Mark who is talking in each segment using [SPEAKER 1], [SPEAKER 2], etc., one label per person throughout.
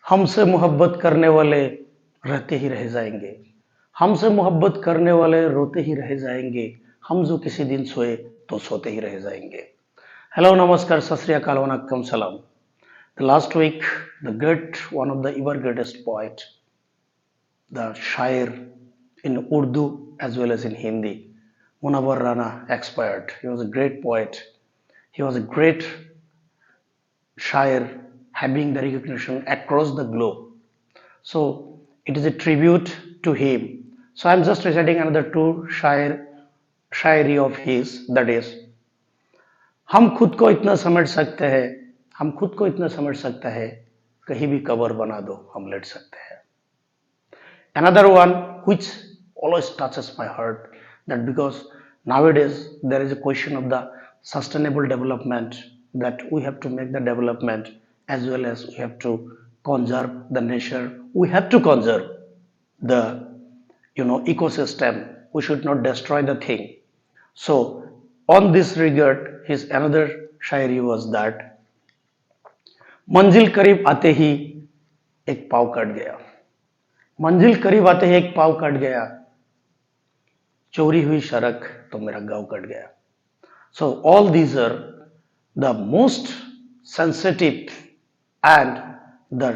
[SPEAKER 1] हमसे मोहब्बत करने वाले रहते ही रह जाएंगे, हमसे मोहब्बत करने वाले रोते ही रह जाएंगे, हम जो किसी दिन सोए तो सोते ही रह जाएंगे. Hello, Namaskar, Sat Sri Akal, Vanakkam, Salam. The last week, one of the ever greatest poet, the shayar in Urdu as well as in Hindi, Munnawar Rana expired. He was a great poet. He was a great shayar having the recognition across the globe. So it is a tribute to him. So I'm just reciting another two Shayari of his, that is, हम खुद को इतना समझ सकते हैं, हम खुद को इतना समझ सकते हैं, कहीं भी कबर बना दो हम लेट सकते हैं. Another one which always touches my heart, that because nowadays there is a question of the sustainable development, that we have to make the development as well as we have to conserve the nature, we have to conserve the ecosystem, we should not destroy the thing. So on this regard, his another Shayari was that मंजिल करीब आते ही एक पाव cut गया, मंजिल करीब आते ही एक पाव cut गया, चोरी हुई सड़क तो मेरा गांव कट गया. So all these are the most sensitive and the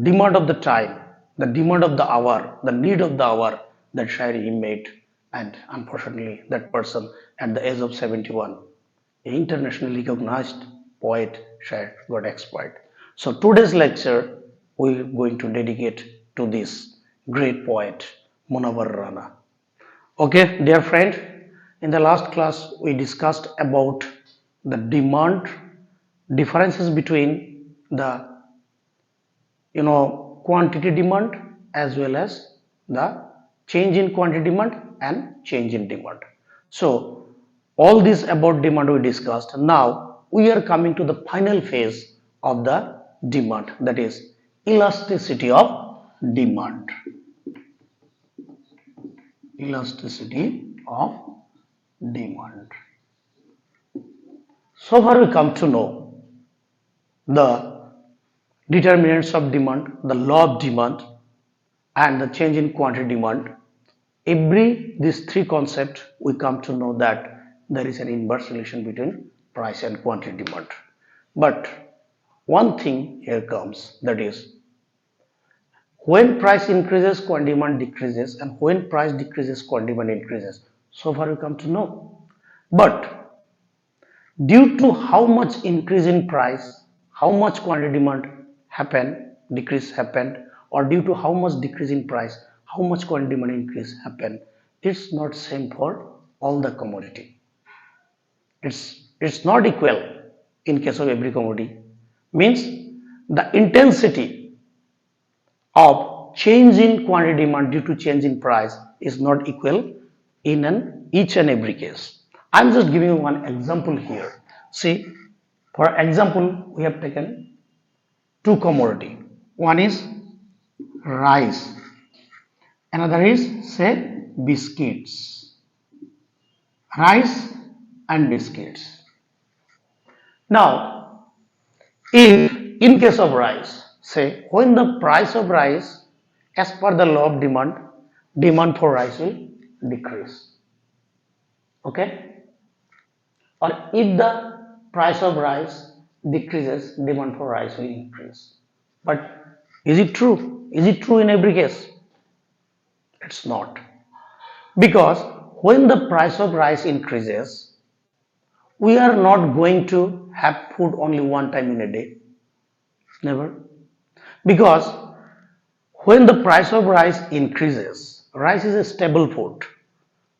[SPEAKER 1] demand of the time, the demand of the hour, the need of the hour, that shairi he made. And unfortunately that person at the age of 71, an internationally recognized poet, shair, got expired. So today's lecture we are going to dedicate to this great poet, Munnawar Rana. Okay, dear friend, in the last class we discussed about the demand differences between the quantity demand as well as the change in quantity demand and change in demand. So all this about demand we discussed. Now we are coming to the final phase of the demand, that is elasticity of demand. Elasticity of demand. So far we come to know the determinants of demand, the law of demand, and the change in quantity demand. These three concepts we come to know that there is an inverse relation between price and quantity demand. But one thing here comes, that is, when price increases, quantity demand decreases, and when price decreases, quantity demand increases. So far we come to know. But due to how much increase in price, how much quantity demand decrease happened, or due to how much decrease in price, how much quantity demand increase happened, it's not same for all the commodity. It's not equal in case of every commodity. Means the intensity of change in quantity demand due to change in price is not equal in each and every case. I'm just giving you one example here. See, for example, we have taken two commodity. One is rice, another is, say, biscuits. Rice and biscuits. Now, if in case of rice, say, when the price of rice, as per the law of demand, demand for rice will decrease. Okay? Or if the price of rice decreases, demand for rice will increase. But is it true? Is it true in every case? It's not. Because when the price of rice increases, we are not going to have food only one time in a day. Never. Because when the price of rice increases, rice is a stable food.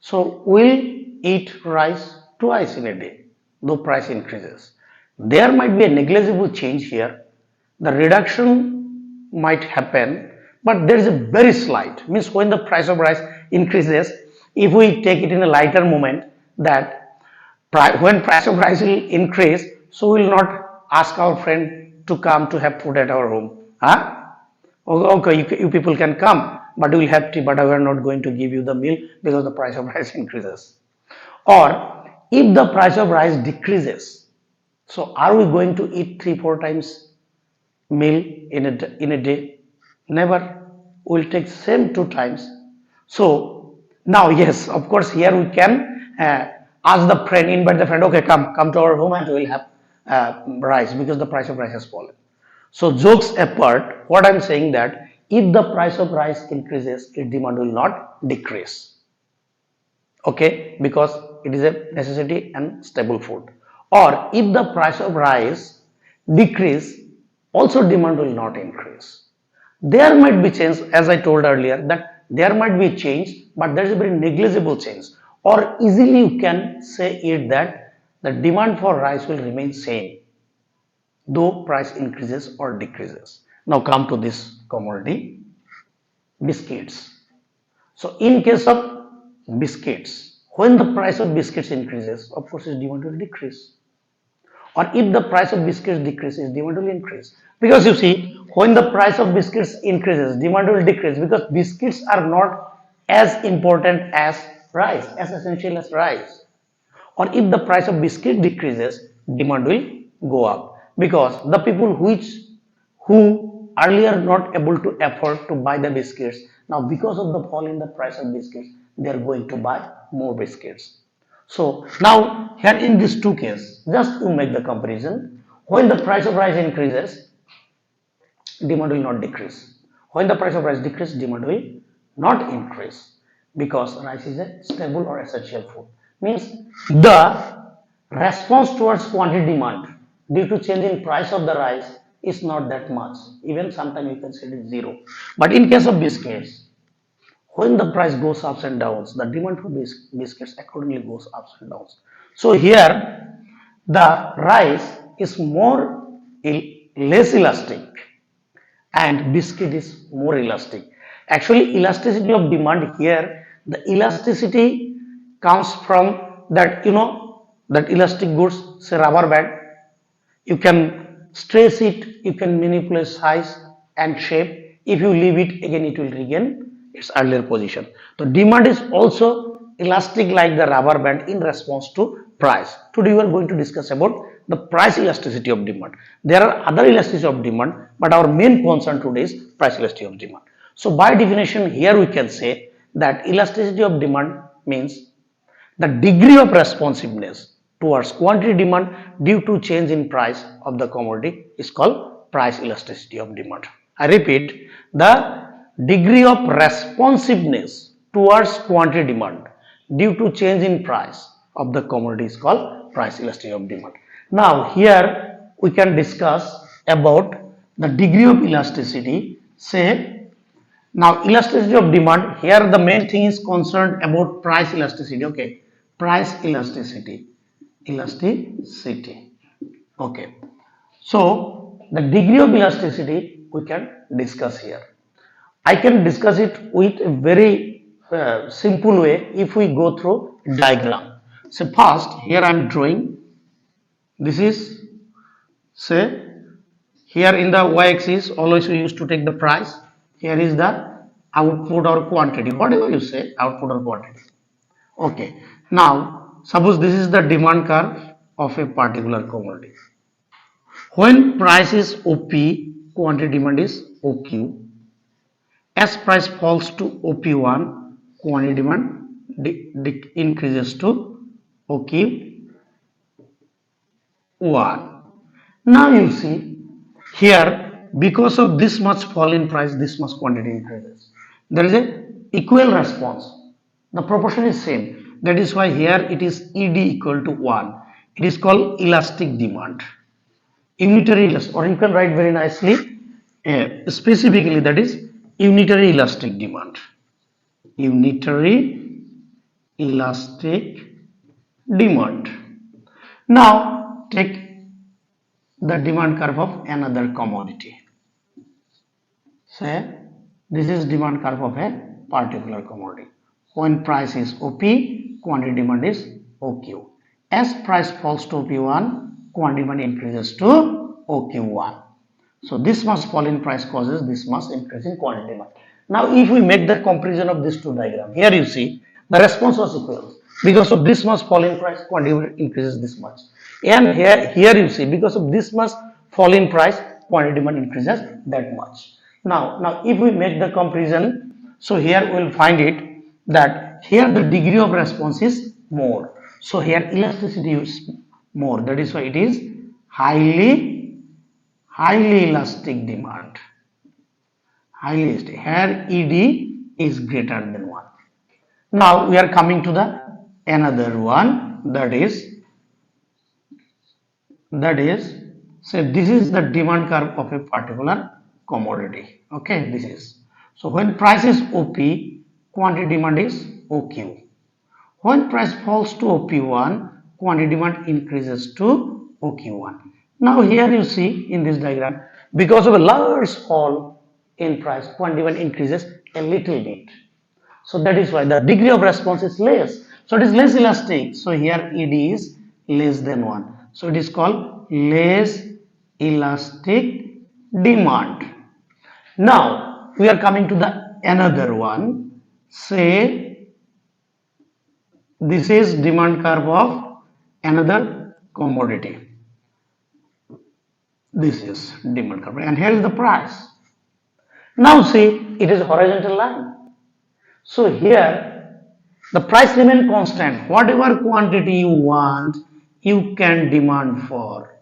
[SPEAKER 1] So we'll eat rice twice in a day, though price increases. There might be a negligible change here. The reduction might happen, but there is a very slight. Means when the price of rice increases, if we take it in a lighter moment, that when price of rice will increase, so we will not ask our friend to come to have food at our home. Okay, you people can come, but we will have tea, but we are not going to give you the meal because the price of rice increases. Or if the price of rice decreases, so are we going to eat 3-4 times meal in a day? Never. We'll take same 2 times. So now, yes, of course, here we can ask the friend, invite the friend. Okay, come to our home, and we'll have rice because the price of rice has fallen. So jokes apart, what I'm saying that if the price of rice increases, its demand will not decrease. Okay, because it is a necessity and stable food. Or if the price of rice decrease, also demand will not increase. There might be change, as I told earlier, that there might be change, but there is a very negligible change. Or easily you can say it that the demand for rice will remain same, though price increases or decreases. Now come to this commodity, biscuits. So in case of biscuits, when the price of biscuits increases, of course its demand will decrease. Or if the price of biscuits decreases, demand will increase. Because you see, when the price of biscuits increases, demand will decrease because biscuits are not as important as rice, as essential as rice. Or if the price of biscuit decreases, demand will go up because the people who earlier not able to afford to buy the biscuits, now because of the fall in the price of biscuits, they are going to buy more biscuits. So now here in these two cases, just to make the comparison, when the price of rice increases, demand will not decrease. When the price of rice decreases, demand will not increase because rice is a stable or essential food. Means the response towards quantity demand due to change in price of the rice is not that much. Even sometimes you can say it is zero. But in case of biscuits, when the price goes ups and downs, the demand for biscuits accordingly goes ups and downs. So here the rice is less elastic and biscuit is more elastic. Actually, elasticity of demand here, the elasticity comes from that, that elastic goods, say rubber band. You can stretch it, you can manipulate size and shape. If you leave it, again it will regain its earlier position. The demand is also elastic like the rubber band in response to price. Today we are going to discuss about the price elasticity of demand. There are other elasticity of demand, but our main concern today is price elasticity of demand. So by definition, here we can say that elasticity of demand means the degree of responsiveness towards quantity demand due to change in price of the commodity is called price elasticity of demand. I repeat, the degree of responsiveness towards quantity demand due to change in price of the commodity is called price elasticity of demand. Now here we can discuss about the degree of elasticity. Say now, elasticity of demand, here the main thing is concerned about price elasticity. Okay, price elasticity. Elasticity. Okay. So, the degree of elasticity we can discuss here. I can discuss it with a very simple way if we go through diagram. So, first, here I am drawing. This is, say, here in the y-axis, always we used to take the price. Here is the output or quantity, whatever you say, output or quantity. Okay. Now, suppose this is the demand curve of a particular commodity. When price is OP, quantity demand is OQ. As price falls to OP1, quantity demand increases to OQ1. Now you see here, because of this much fall in price, this much quantity increases. There is a equal response. The proportion is same. That is why here it is ED equal to 1. It is called elastic demand. Unitary elastic, or you can write very nicely, specifically that is unitary elastic demand. Unitary elastic demand. Now take the demand curve of another commodity. Say this is demand curve of a particular commodity. When price is OP, quantity demand is OQ. As price falls to OP1, quantity demand increases to OQ1. So this much fall in price causes this much increase in quantity demand. Now if we make the comparison of these two diagrams, here you see the response was equal. Because of this much fall in price, quantity increases this much. And here you see because of this much fall in price, quantity demand increases that much. Now if we make the comparison, so here we will find it that here the degree of response is more. So here elasticity is more. That is why it is highly elastic demand. Highly elastic. Here ED is greater than 1. Now we are coming to the another one, that is say this is the demand curve of a particular commodity. Okay, this is, so when price is OP, quantity demand is OQ. When price falls to OP1, quantity demand increases to OQ1. Now here you see in this diagram, because of a large fall in price, quantity demand increases a little bit. So that is why the degree of response is less. So it is less elastic. So here ED is less than 1. So it is called less elastic demand. Now we are coming to the another one. Say this is demand curve of another commodity. This is demand curve and here is the price. Now see, it is a horizontal line. So here the price remain constant. Whatever quantity you want, you can demand for.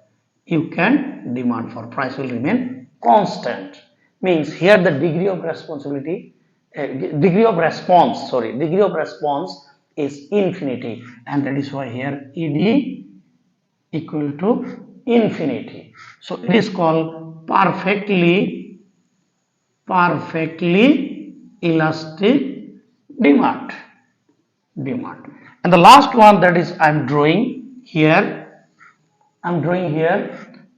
[SPEAKER 1] Price will remain constant. Means here the degree of responsibility, degree of response is infinity, and that is why here ED equal to infinity. So it is called perfectly elastic demand. And the last one, that is I'm drawing here.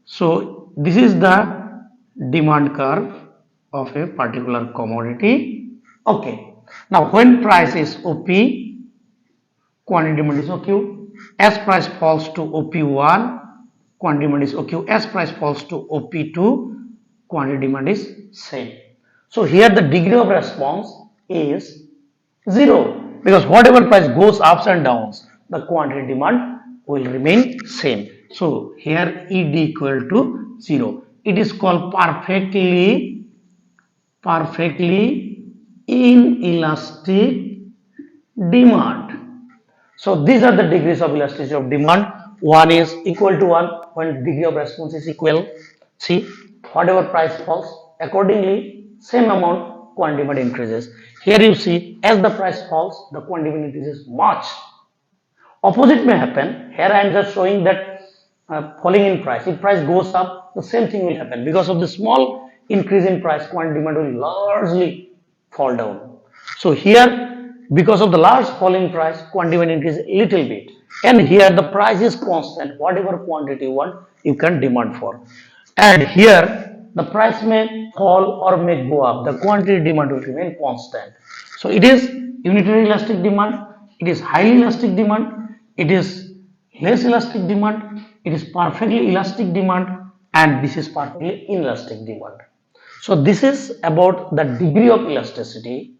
[SPEAKER 1] So this is the demand curve of a particular commodity. Okay, now when price is OP, quantity demand is OQ. As price falls to OP1, quantity demand is OQ. As price falls to OP2, quantity demand is same. So here the degree of response is 0, because whatever price goes ups and downs, the quantity demand will remain same. So here ED equal to 0. It is called perfectly inelastic demand. So these are the degrees of elasticity of demand. One is equal to 1 when degree of response is equal. See, whatever price falls, accordingly same amount quantity demand increases. Here you see, as the price falls, the quantity demand increases much. Opposite may happen. Here I am just showing that falling in price. If price goes up, the same thing will happen. Because of the small increase in price, quantity demand will largely fall down. So here, because of the large fall in price, quantity demand increase a little bit. And here the price is constant. Whatever quantity you want, you can demand for. And here the price may fall or may go up. The quantity demand will remain constant. So it is unitary elastic demand, it is highly elastic demand, it is less elastic demand, it is perfectly elastic demand, and this is perfectly inelastic demand. So this is about the degree of elasticity,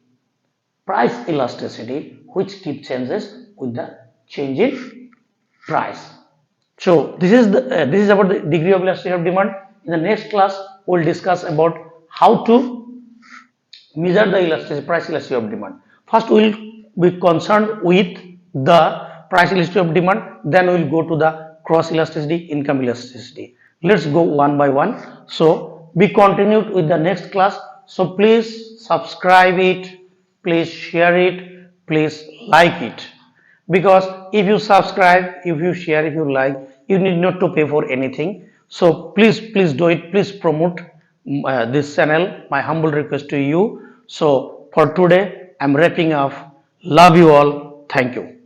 [SPEAKER 1] price elasticity, which keep changes with the change in price. So this is about the degree of elasticity of demand. In the next class, we'll discuss about how to measure the elasticity, price elasticity of demand. First, we will be concerned with the price elasticity of demand. Then we will go to the cross elasticity, income elasticity. Let's go one by one. So be continued with the next class. So please subscribe it, please share it, please like it. Because if you subscribe, if you share, if you like, you need not to pay for anything. So please do it. Please promote this channel. My humble request to you. So for today, I'm wrapping up. Love you all. Thank you.